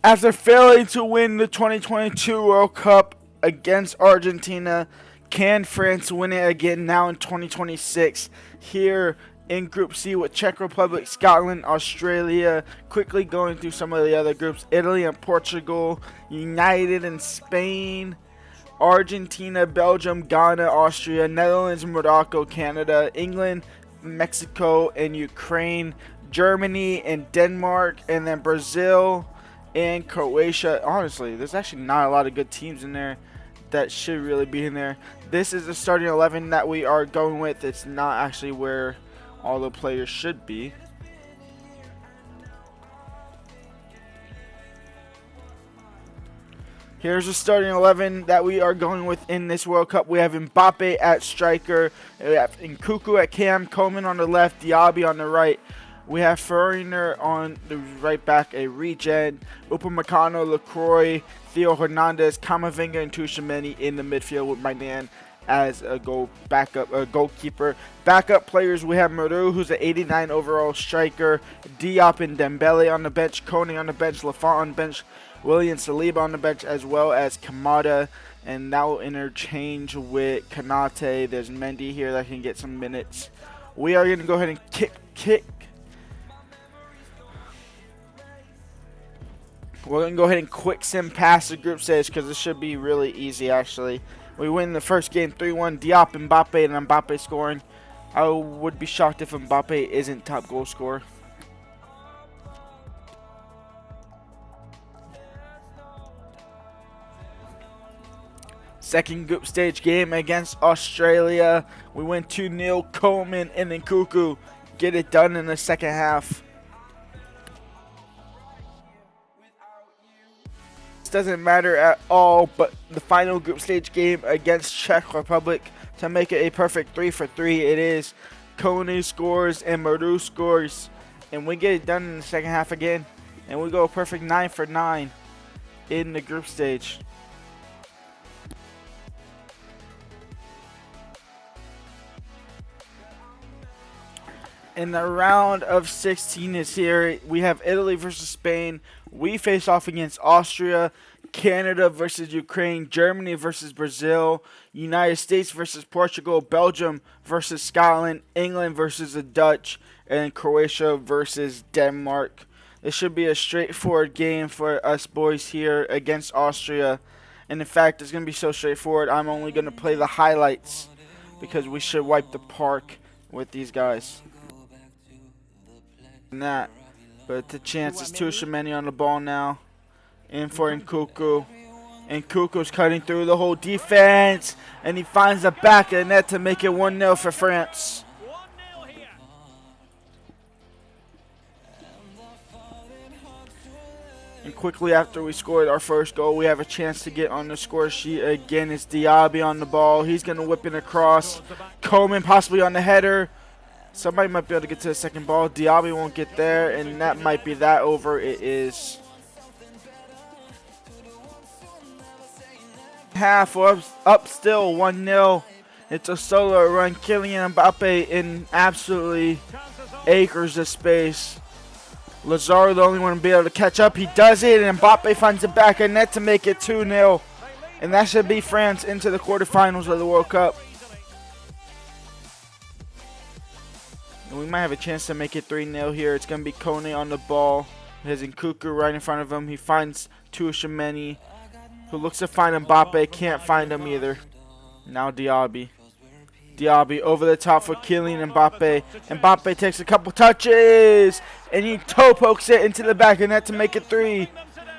After failing to win the 2022 World Cup against Argentina, can France win it again now in 2026? Here in Group C with Czech Republic, Scotland, Australia. Quickly going through some of the other groups: Italy and Portugal, United and Spain, Argentina, Belgium, Ghana, Austria, Netherlands, Morocco, Canada, England, Mexico, and Ukraine, Germany and Denmark, and then Brazil and Croatia. Honestly, there's actually not a lot of good teams in there that should really be in there. This is the starting 11 that we are going with. It's not actually where all the players should be. Here's the starting 11 that we are going with in this World Cup. We have Mbappe at striker. We have Nkunku at cam. Coman on the left. Diaby on the right. We have Foreigner on the right back, a regen. Upamecano, Lacroix, Theo Hernandez, Camavinga, and Tchouaméni in the midfield with Maignan as a goalkeeper. Backup players, we have Maru, who's an 89 overall striker. Diop and Dembele on the bench. Koné on the bench. Lafont on the bench. William Saliba on the bench, as well as Kamada. And that will interchange with Kanate. There's Mendy here that can get some minutes. We are going to go ahead and kick. We're going to go ahead and quick sim past the group stage because this should be really easy, actually. We win the first game 3-1. Diop, Mbappe, and Mbappe scoring. I would be shocked if Mbappe isn't top goal scorer. Second group stage game against Australia. We win 2-0. Coleman and Nkunku get it done in the second half. Doesn't matter at all, but the final group stage game against Czech Republic to make it a perfect 3-for-3. It is Koné scores and Maru scores, and we get it done in the second half again, and we go a perfect 9-for-9 in the group stage. In the round of 16 is here. We have Italy versus Spain. We face off against Austria, Canada versus Ukraine, Germany versus Brazil, United States versus Portugal, Belgium versus Scotland, England versus the Dutch, and Croatia versus Denmark. This should be a straightforward game for us boys here against Austria. And in fact, it's going to be so straightforward, I'm only going to play the highlights because we should wipe the park with these guys. That, but the chance is Tchouaméni on the ball now. In for Nkunku. Nkunku's cutting through the whole defense, and he finds the back of the net to make it 1-0 for France. And quickly after we scored our first goal, we have a chance to get on the score sheet again. It's Diaby on the ball. He's going to whip it across. Coleman possibly on the header. Somebody might be able to get to the second ball. Diaby won't get there, and that might be that over. It is. Half up still 1-0. It's a solo run. Kylian Mbappe in absolutely acres of space. Lazaro the only one to be able to catch up. He does it, and Mbappe finds the back of net to make it 2-0. And that should be France into the quarterfinals of the World Cup. And we might have a chance to make it 3-0 here. It's going to be Koné on the ball. He has Nkunku right in front of him. He finds Tchouaméni, who looks to find Mbappe. Can't find him either. Now Diaby. Diaby over the top for Kylian Mbappe. Mbappe takes a couple touches, and he toe pokes it into the back of net to make it 3.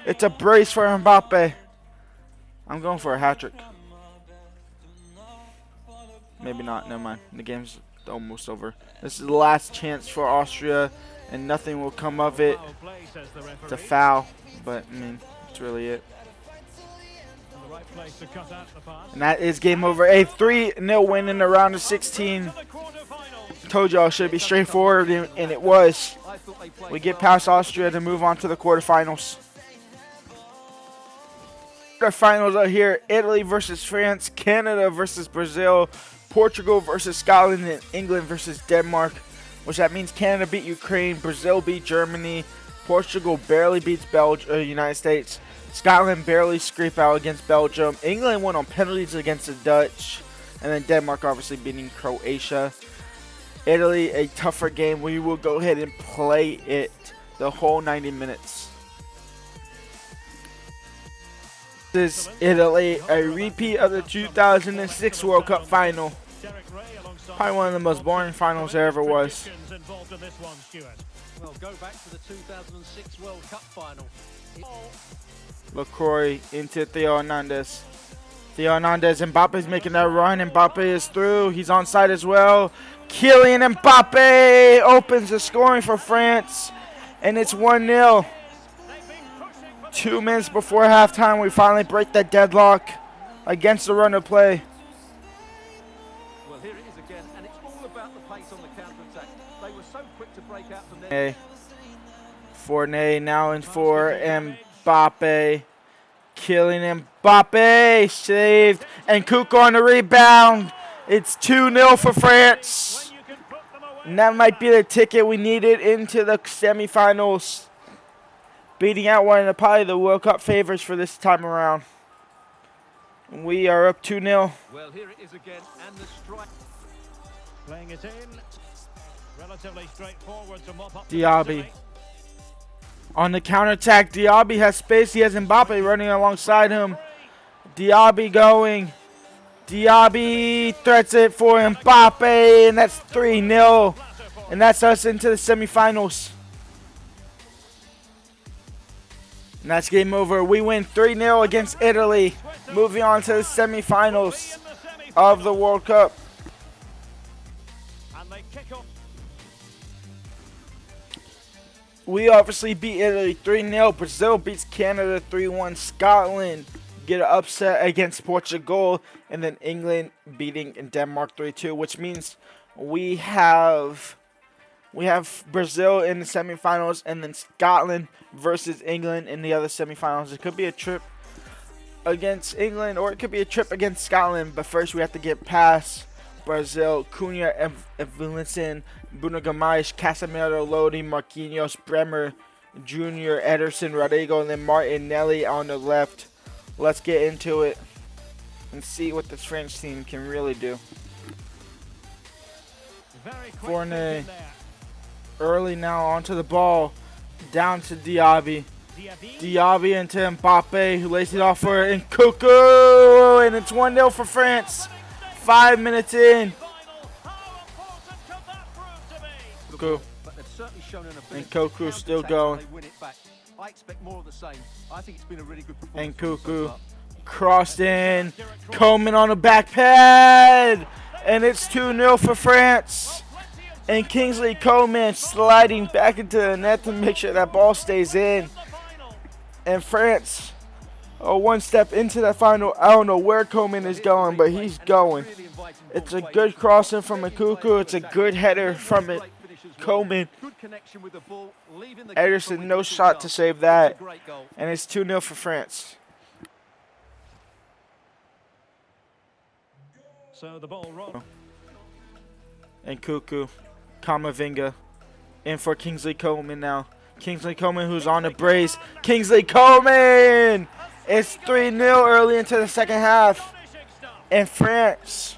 It's a brace for Mbappe. I'm going for a hat-trick. Maybe not. Never mind. The game's almost over. This is the last chance for Austria, and nothing will come of it. It's a foul, but I mean, that's really it. And that is game over. A 3-0 win in the round of 16. Told y'all it should be straightforward, and it was. We get past Austria to move on to the quarterfinals. The finals are here. Italy versus France, Canada versus Brazil, Portugal versus Scotland, and England versus Denmark. Which that means Canada beat Ukraine, Brazil beat Germany, Portugal barely beats United States. Scotland barely scrape out against Belgium. England won on penalties against the Dutch. And then Denmark obviously beating Croatia. Italy, a tougher game. We will go ahead and play it the whole 90 minutes. This is Italy, a repeat of the 2006 World Cup final. Probably one of the most boring finals there ever was. Well, go back to the 2006 World Cup final. LaCroix into Theo Hernandez. Theo Hernandez, Mbappe's making that run. Mbappe is through. He's onside as well. Kylian Mbappe opens the scoring for France. And it's 1-0. 2 minutes before halftime, we finally break that deadlock against the run of play. Well, here it is again, and it's all about the pace on the counter-attack. They were so quick to break out from there. Fournier now in for Mbappe. Kylian Mbappe saved, and Kuko on the rebound. It's 2-0 for France. And that might be the ticket we needed into the semifinals. Beating out one of probably the World Cup favorites for this time around. We are up 2-0. Well, here it is again, and the strike. Playing it in. Relatively straightforward to mop up. Diaby. On the counterattack, Diaby has space. He has Mbappe running alongside him. Diaby going. Diaby threats it for Mbappe, and that's 3-0. And that's us into the semifinals. And that's game over. We win 3-0 against Italy. Moving on to the semifinals of the World Cup. We obviously beat Italy 3-0. Brazil beats Canada 3-1. Scotland get an upset against Portugal. And then England beating Denmark 3-2. Which means we have Brazil in the semifinals. And then Scotland versus England in the other semifinals. It could be a trip against England, or it could be a trip against Scotland. But first we have to get past Brazil. Cunha, Evanilson, Bruno Gomes, Casemiro, Lodi, Marquinhos, Bremer, Junior, Ederson, Rodrigo, and then Martinelli on the left. Let's get into it and see what this French team can really do. Fournier early now onto the ball. Down to Diaby. Diaby into Mbappe, who lays it off for Nkunku, and it's 1-0 for France. 5 minutes in. Nkunku. And Nkunku still going. And Nkunku crossed in. Coman on the back pad. And it's 2-0 for France. And Kingsley Coman sliding back into the net to make sure that ball stays in. And France are one step into that final. I don't know where Coman is going, but he's going. It's a good crossing from Nkunku. It's a good header from Coman. Ederson, no shot to save that. And it's 2-0 for France. So the ball roll. And Nkunku, Kamavinga, in for Kingsley Coman now. Kingsley Coman, who's on the brace. Kingsley Coman! It's 3-0 early into the second half. And France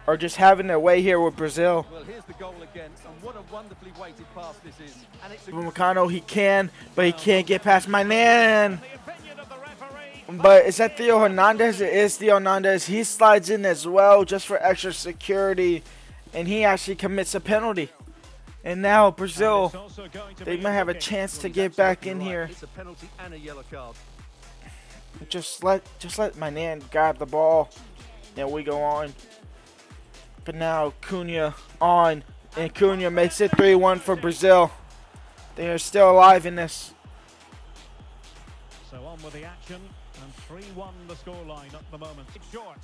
are just having their way here with Brazil. Well, here's the goal again, and what a wonderfully weighted pass this is. And it's Upamecano, he can, but he can't get past my man. But is that Theo Hernandez? It is Theo Hernandez. He slides in as well just for extra security, and he actually commits a penalty. And now Brazil, they might have a chance to get back in here. It's a penalty and a yellow card. Just let my man grab the ball, and we go on. But now Cunha on, and Cunha makes it 3-1 for Brazil. They are still alive in this. So on with the action, and 3-1 the scoreline at the moment. It's short.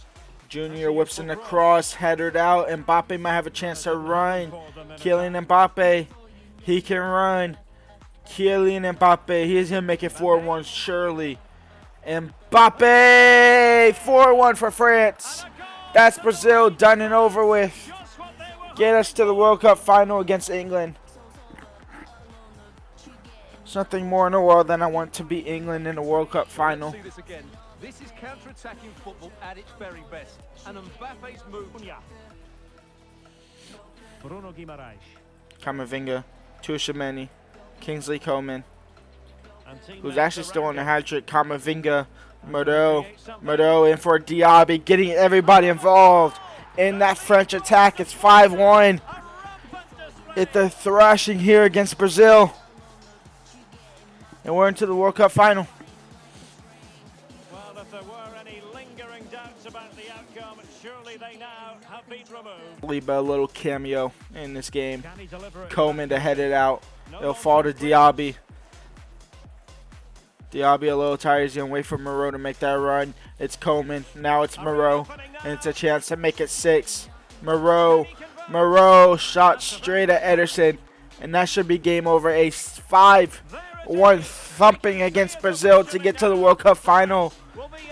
Junior whips in the cross, headed out. Mbappe might have a chance to run. Kylian Mbappe, he can run. Kylian Mbappe, he's going to make it 4-1 surely. Mbappe, 4-1 for France. That's Brazil done and over with. Get us to the World Cup final against England. There's nothing more in the world than I want to beat England in the World Cup final. Let's see this again. This is counter-attacking football at its very best. And Mbappe's move. Bruno Guimaraes. Camavinga, Tuchemani, Kingsley Coman, who's actually still on the hat-trick. Camavinga, Murdo in for Diaby, getting everybody involved in that French attack. It's 5-1. It's the thrashing here against Brazil. And we're into the World Cup final. Well, if there were any lingering doubts about the outcome, surely they now have been removed. Liba, a little cameo in this game. Can he deliver it? Coman to head it out. It'll fall to Diaby. Diaby a little tired. He's going to wait for Moreau to make that run. It's Coman. Now it's Moreau. And it's a chance to make it 6. Moreau shot straight at Ederson. And that should be game over. A 5-1 thumping against Brazil to get to the World Cup final.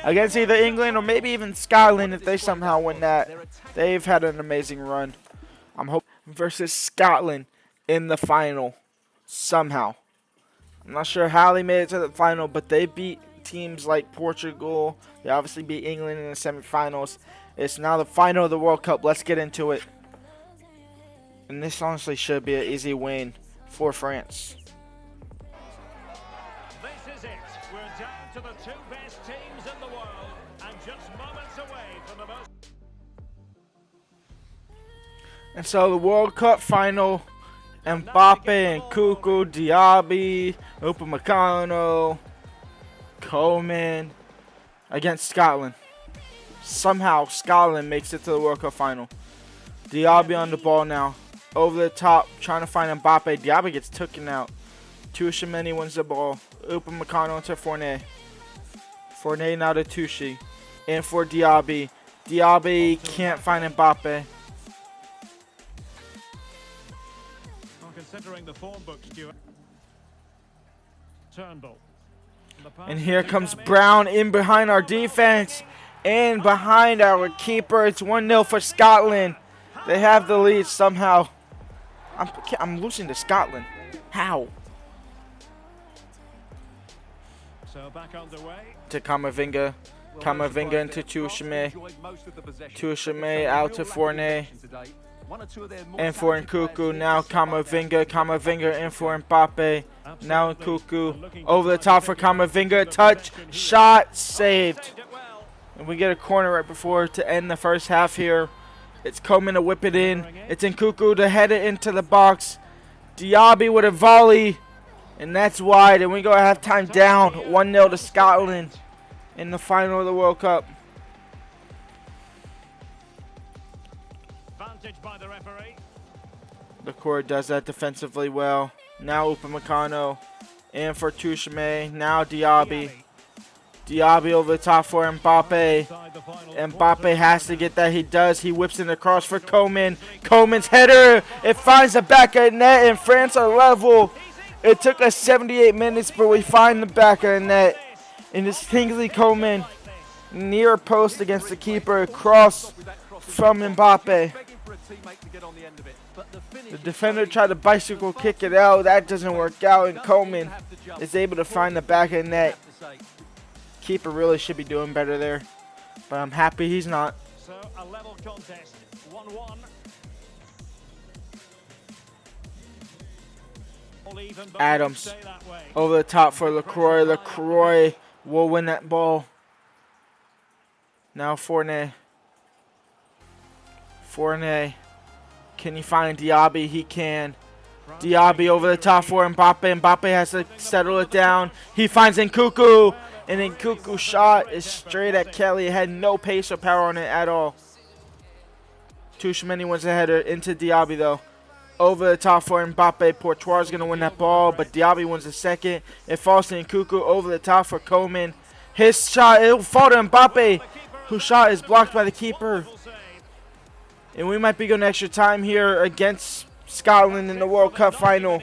Against either England or maybe even Scotland if they somehow win that. They've had an amazing run. I'm hoping versus Scotland in the final somehow. I'm not sure how they made it to the final, but they beat teams like Portugal. They obviously beat England in the semifinals. It's now the final of the World Cup. Let's get into it. And this honestly should be an easy win for France. This is it. We're down to the 2 best teams in the world and just moments away from the most. And so the World Cup final, Mbappe and Cuckoo, Diaby, Upamecano, Coman against Scotland. Somehow Scotland makes it to the World Cup final. Diaby on the ball now. Over the top, trying to find Mbappe. Diaby gets taken out. Tuchemani wins the ball. Upamecano to Fournier. Fournier now to Tucci. In for Diaby. Diaby can't find Mbappe. Well, considering the form book, Stuart. Turnbull. And here comes Brown in behind our defense. And behind our keeper. It's 1-0 for Scotland. They have the lead somehow. I'm losing to Scotland. How? So back underway. To Camavinga. Camavinga into Tuchemani. Tuchemani out to Fournier. In for Nkuku. Now Camavinga. Camavinga in for Mbappe. Now Nkuku. Over the top for Camavinga. Touch. Shot. Saved. And we get a corner right before to end the first half here. It's Coman to whip it in. It's Nkuku to head it into the box. Diaby with a volley. And that's wide. And we go at halftime down 1-0 to Scotland in the final of the World Cup. Vantage by the referee. The court does that defensively well. Now Upamecano. In for Tuchemani. Now Diaby. Diaby over the top for Mbappe. Mbappe has to get that. He does. He whips it across for Coman. Coman's header. It finds the back of the net, and France are level. It took us 78 minutes, but we find the back of the net. And it's Kingsley Coman near post against the keeper. Cross from Mbappe. The defender tried to bicycle kick it out. That doesn't work out, and Coman is able to find the back of the net. Keeper really should be doing better there, but I'm happy he's not. So a level contest, 1-1. Adams over the top for Lacroix. Lacroix will win that ball. Now Fournier. Fournier. Can he find Diaby? He can. Diaby over the top for Mbappe. Mbappe has to settle it down. He finds Nkuku. And Nkuku's shot is straight at Kelly. It had no pace or power on it at all. Tuchemani wins the header into Diaby though. Over the top for Mbappe. Courtois is going to win that ball, but Diaby wins the second. It falls to Nkuku over the top for Coman. His shot, it will fall to Mbappe, whose shot is blocked by the keeper. And we might be going extra time here against Scotland in the World Cup final.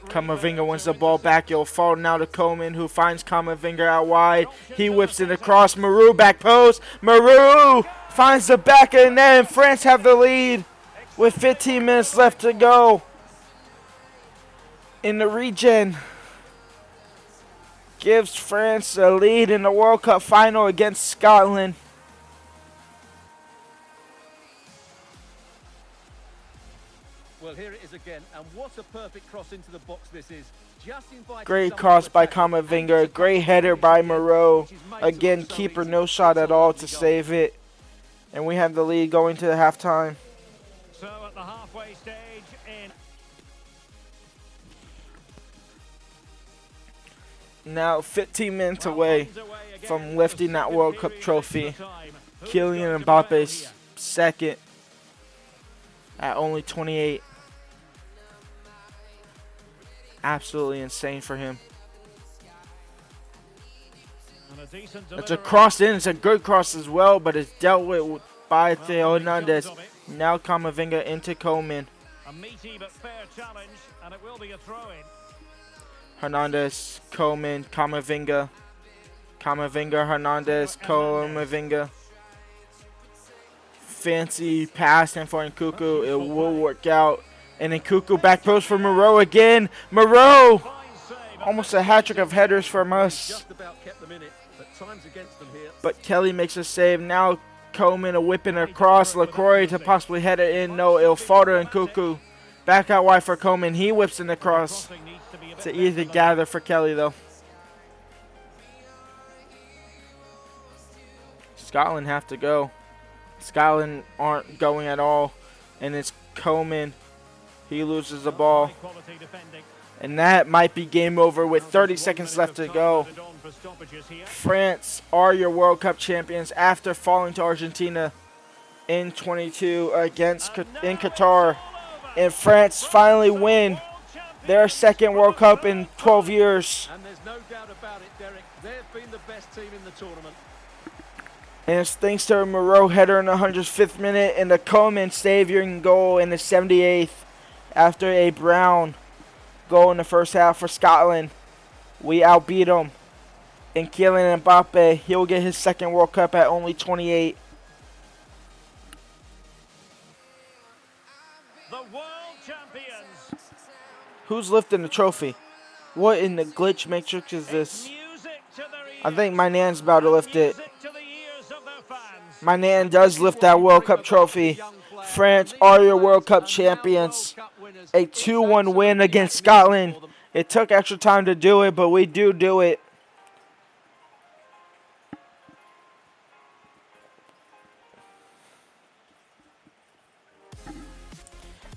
Camavinga wins the ball back. It'll fall now to Coman, who finds Camavinga out wide. He whips it across. Maru back post. Maru finds the back of the net, and France have the lead with 15 minutes left to go in the region. Gives France a lead in the World Cup final against Scotland. Well, here it is again, and what a perfect cross into the box this is. Just inviting Great someone cross to by attack. Camavinga. Great header by Moreau. Again, keeper no shot at all to save it. And we have the lead going to the halftime. So at the halfway stage in Now 15 minutes away from lifting that World Cup trophy. Kylian Mbappe's second at only 28. Absolutely insane for him. It's a cross in. It's a good cross as well, but it's dealt with by Theo Hernandez. Now Camavinga into Coleman. a meaty but fair challenge, and it will be a throw-in. Hernandez, Coleman, Camavinga. Camavinga, Hernandez, Camavinga. Fancy pass in for Nkuku. It will work out. And Nkuku back post for Moreau again. Moreau! Almost a hat-trick of headers from us. Just about kept them in it, but time's against them here. But Kelly makes a save. Now Coleman a whipping across. LaCroix to possibly head it in. No, it'll fall to Nkuku. Back out wide for Coleman. He whips in the cross. It's an easy gather for Kelly, though. Scotland have to go. Scotland aren't going at all. And it's Coleman. He loses the ball. And that might be game over with 30 seconds left to go. France are your World Cup champions after falling to Argentina in 22 in Qatar. And France finally win their second World Cup in 12 years. And there's no doubt about it, Derek. They've been the best team in the tournament. And it's thanks to a Moreau header in the 105th minute and the Coleman saving goal in the 78th after a Brown goal in the first half for Scotland. We outbeat them. And Kylian Mbappe, he'll get his second World Cup at only 28. The world champions. Who's lifting the trophy? What in the glitch matrix is this? I think my nan's about to lift it. My nan does lift that World Cup trophy. France are your World Cup champions. A 2-1 win against Scotland. It took extra time to do it, but we do it.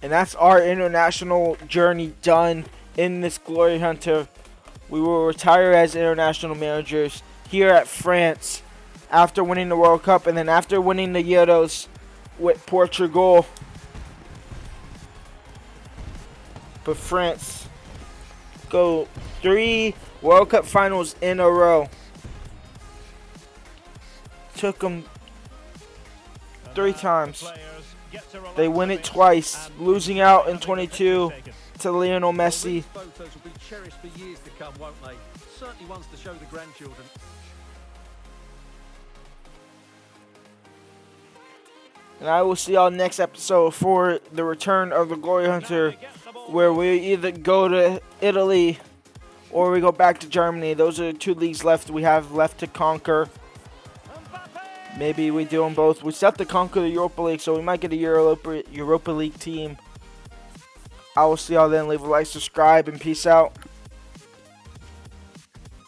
And that's our international journey done in this Glory Hunter. We will retire as international managers here at France after winning the World Cup and then after winning the Euros with Portugal. But France go 3 World Cup finals in a row. Took them 3 times. They win it twice, losing out in 22 to Lionel Messi. These photos will be cherished for years to come, won't they? Certainly ones to show the grandchildren. And I will see y'all next episode for the return of the Glory Hunter, where we either go to Italy or we go back to Germany. Those are the 2 leagues left we have left to conquer. Maybe we do them both. We still have to conquer the Europa League, so we might get a Europa League team. I will see y'all then. Leave a like, subscribe, and peace out.